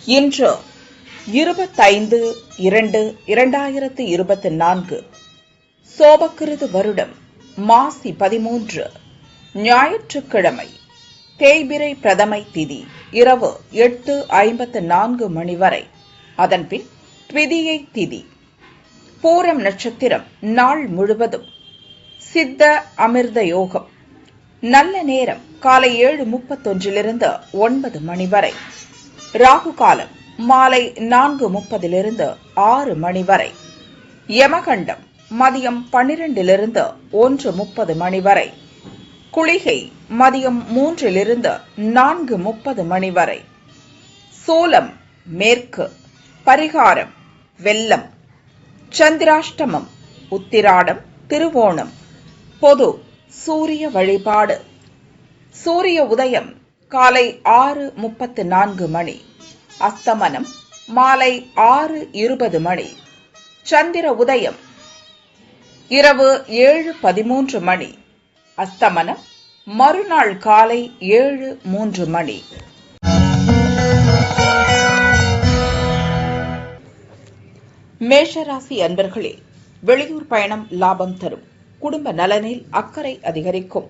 இன்று 25/2/2024 சோபக்கிருது வருடம் மாசி 13 ஞாயிற்றுக்கிழமை. தேய்பிறை பிரதமை திதி இரவு 8:54 மணி வரை. அதன்பின் த்விதியை திதி. பூரம் நட்சத்திரம் நாள் முழுவதும். சித்த அமிர்த யோகம். நல்ல நேரம் காலை 7:31 9 மணி வரை. ராகு காலம் மாலை 4:30 6 மணி வரை. யமகண்டம் மதியம் 12 1:30 மணி வரை. குளிகை மதியம் 3 4:30 மணி வரை. சூலம் மேற்கு. பரிகாரம் வெல்லம். சந்திராஷ்டமம் உத்திராடம் திருவோணம். பொது சூரிய வழிபாடு. சூரிய உதயம் காலை 6:34 மணி. அஸ்தமனம் மாலை 6:20 மணி. சந்திர உதயம் இரவு 7:13 மணி. அஸ்தமனம் மறுநாள் காலை 7:03 மணி. மேஷராசி அன்பர்களே, வெளியூர் பயணம் லாபம் தரும். குடும்ப நலனில் அக்கறை அதிகரிக்கும்.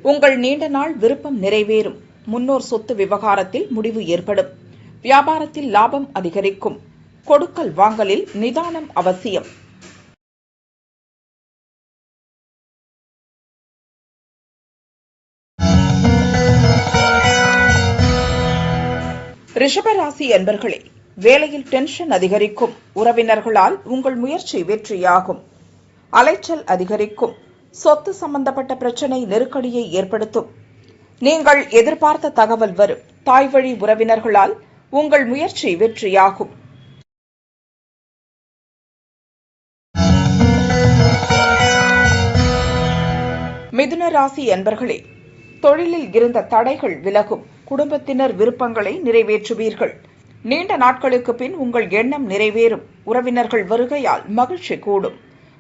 உங்கள் நீண்ட நாள் விருப்பம் நிறைவேறும். முன்னோர் சொத்து விவகாரத்தில் முடிவு ஏற்படும். வியாபாரத்தில் லாபம் அதிகரிக்கும். கொடுக்கல் வாங்கலில் நிதானம் அவசியம். ரிஷபராசி அன்பர்களே, வேலையில் டென்ஷன் அதிகரிக்கும். உறவினர்களால் உங்கள் முயற்சி வெற்றியாகும். அலைச்சல் அதிகரிக்கும். சொத்து சம்பந்தப்பட்ட பிரச்சினை நெருக்கடியை ஏற்படுத்தும். நீங்கள் எதிர்பார்த்த தகவல் வரும். தாய் வழி உறவினர்களால் உங்கள் முயற்சி வெற்றியாகும். மிதுன ராசி அன்பர்களே, தொழிலில் இருந்த தடைகள் விலகும். குடும்பத்தினர் விருப்பங்களை நிறைவேற்றுவீர்கள். நீண்ட நாட்களுக்கு பின் உங்கள் எண்ணம் நிறைவேறும். உறவினர்கள் வருகையால் மகிழ்ச்சி கூடும்.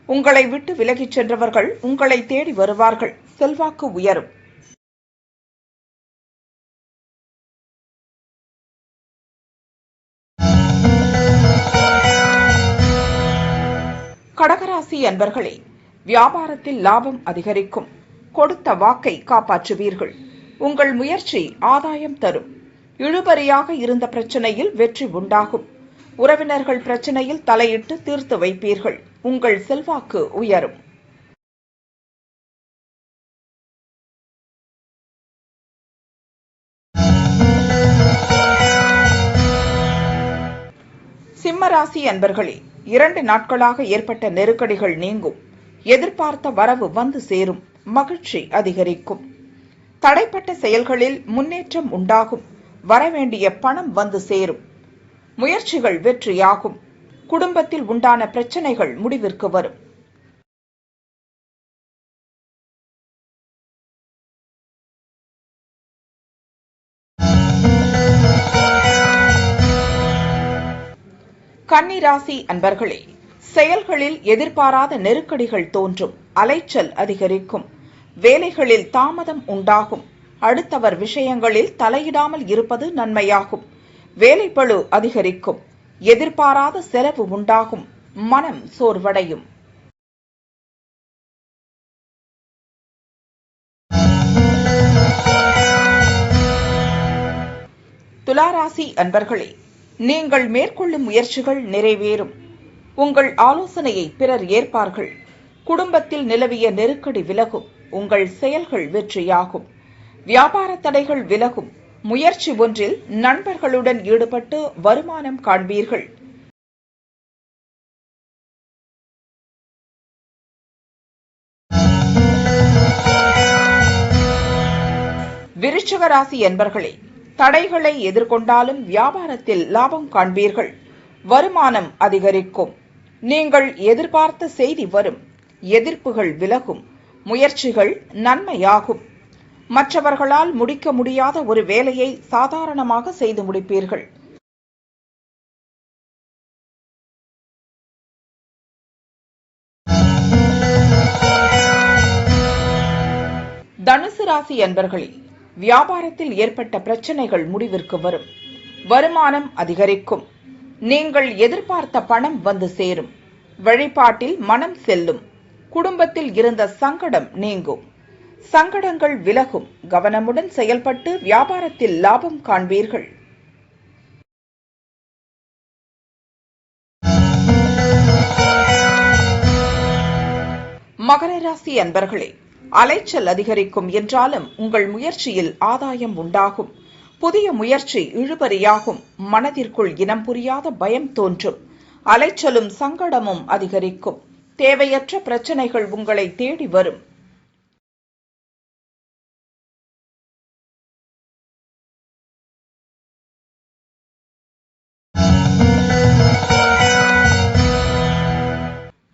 உங்களை விட்டு விலகிச் சென்றவர்கள் உங்களை தேடி வருவார்கள். செல்வாக்கு உயரும். கடகராசி அன்பர்களே, வியாபாரத்தில் லாபம் அதிகரிக்கும். கொடுத்த வாக்கை காப்பாற்றுவீர்கள். உங்கள் முயற்சி ஆதாயம் தரும். இழுபறியாக இருந்த பிரச்சனையில் வெற்றி உண்டாகும். உறவினர்கள் பிரச்சனையில் தலையிட்டு தீர்த்து வைப்பீர்கள். உங்கள் செல்வாக்கு உயரும். சிம்மராசி அன்பர்களே, 2 நாட்களாக ஏற்பட்ட நெருக்கடிகள் நீங்கும். எதிர்பார்த்த வரவு வந்து சேரும். மகிழ்ச்சி அதிகரிக்கும். தடைப்பட்ட செயல்களில் முன்னேற்றம் உண்டாகும். வரவேண்டிய பணம் வந்து சேரும். முயற்சிகள் வெற்றியாகும். குடும்பத்தில் உண்டான பிரச்சனைகள் முடிவிற்கு வரும். கன்னிராசி அன்பர்களே, செயல்களில் எதிர்பாராத நெருக்கடிகள் தோன்றும். அலைச்சல் அதிகரிக்கும். வேலைகளில் தாமதம் உண்டாகும். அடுத்தவர் விஷயங்களில் தலையிடாமல் இருப்பது நன்மையாகும். வேலைப்பளு அதிகரிக்கும். எதிர்பாராத செலவு உண்டாகும். மனம் சோர்வடையும். துலாராசி அன்பர்களே, நீங்கள் மேற்கொள்ளும் முயற்சிகள் நிறைவேறும். உங்கள் ஆலோசனையை பிறர் ஏற்பார்கள். குடும்பத்தில் நிலவிய நெருக்கடி விலகும். உங்கள் செயல்கள் வெற்றியாகும். வியாபார தடைகள் விலகும். முயற்சி ஒன்றில் நண்பர்களுடன் ஈடுபட்டு வருமானம் காண்பீர்கள். விருச்சிக ராசி அன்பர்களே, தடைகளை எதிர்கொண்டாலும் வியாபாரத்தில் லாபம் காண்பீர்கள். வருமானம் அதிகரிக்கும். நீங்கள் எதிர்பார்த்த செய்தி வரும். எதிர்ப்புகள் விலகும். முயற்சிகள் நன்மையாகும். மற்றவர்களால் முடிக்க முடியாத ஒரு வேலையை சாதாரணமாக செய்து முடிப்பீர்கள். தனுசு ராசி அன்பர்களே, வியாபாரத்தில் ஏற்பட்ட பிரச்சனைகள் முடிவிற்கு வரும். வருமானம் அதிகரிக்கும். நீங்கள் எதிர்பார்த்த பணம் வந்து சேரும். வழிபாட்டில் மனம் செல்லும். குடும்பத்தில் இருந்த சங்கடம் நீங்கும். சங்கடங்கள் விலகும். கவனமுடன் செயல்பட்டு வியாபாரத்தில் லாபம் காண்பீர்கள். மகர ராசி அன்பர்களே, அலைச்சல் அதிகரிக்கும் என்றாலும் உங்கள் முயற்சியில் ஆதாயம் உண்டாகும். புதிய முயற்சி இழுபறியாகும். மனதிற்குள் இனம் புரியாத பயம் தோன்றும். அலைச்சலும் சங்கடமும் அதிகரிக்கும். தேவையற்ற பிரச்சனைகள் உங்களை தேடி வரும்.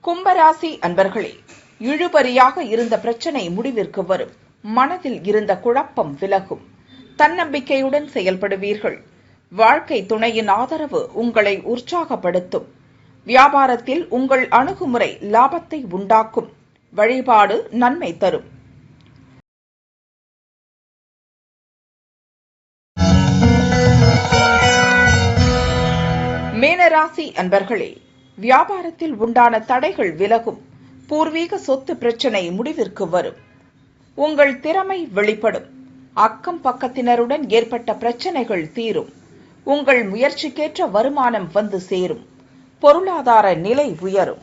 கும்பராசி அன்பர்களே, இழுபறியாக இருந்த பிரச்சனை முடிவிற்கு வரும். மனதில் இருந்த குழப்பம் விலகும். தன்னம்பிக்கையுடன் செயல்படுவீர்கள். வாழ்க்கை துணையின் ஆதரவு உங்களை உற்சாகப்படுத்தும். வியாபாரத்தில் உங்கள் அணுகுமுறை லாபத்தை உண்டாக்கும். வழிபாடு நன்மை தரும். மீனராசி அன்பர்களே, வியாபாரத்தில் உண்டான தடைகள் விலகும். பூர்வீக சொத்து பிரச்சனை முடிவிற்கு வரும். உங்கள் திறமை வெளிப்படும். அக்கம் பக்கத்தினருடன் ஏற்பட்ட பிரச்சனைகள் தீரும். உங்கள் முயற்சிக்கேற்ற வருமானம் வந்து சேரும். பொருளாதார நிலை உயரும்.